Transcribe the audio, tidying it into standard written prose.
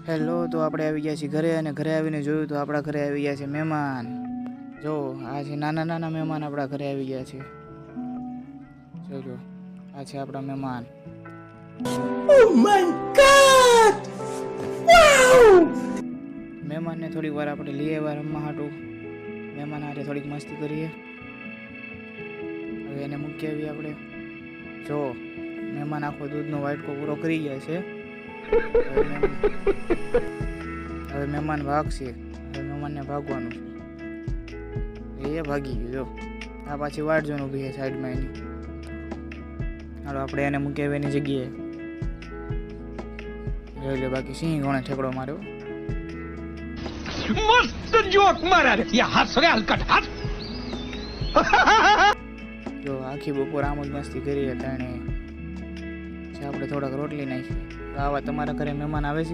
Hello, તો આપણે આવી ગયા છીએ ઘરે, અને ઘરે આવીને જોયું તો આપણા ઘરે આવી ગયા છે મહેમાન. જો આ છે નાના નાના મહેમાન આપણા ઘરે આવી ગયા છે. જોજો આ છે આપણા મહેમાન. Oh my God! Wow! મહેમાનને થોડીક વાર આપણે લઈ આવ્યા રમવા હાટું. મહેમાન હારે થોડીક મસ્તી કરીએ. હવે એને મૂકી આવીએ આપણે. જો મહેમાન આખો દૂધનો વાટકો પૂરો કરી ગયા છે. હવે મહેમાન ભાગશે. હવે મહેમાનને ભાગવાનું છે. એ ભાગી ગયો. જો આ પાછી વાટ જોઈને ઊભી છે સાઈડમાં એની. હાલો આપણે એને મૂકી આવીએ એની જગ્યાએ. જોઈ લે, બાકી સિંહ ઘોણે ઠેકડો માર્યો. मस्त जोक मारा रे ये हंस रे हलकट हंस જો આખી બપોર આમ જ મસ્તી કરીએ તાણે આપણે થોડાક રોટલી નાખીએ. તો આવા તમારા ઘરે મહેમાન આવે છે?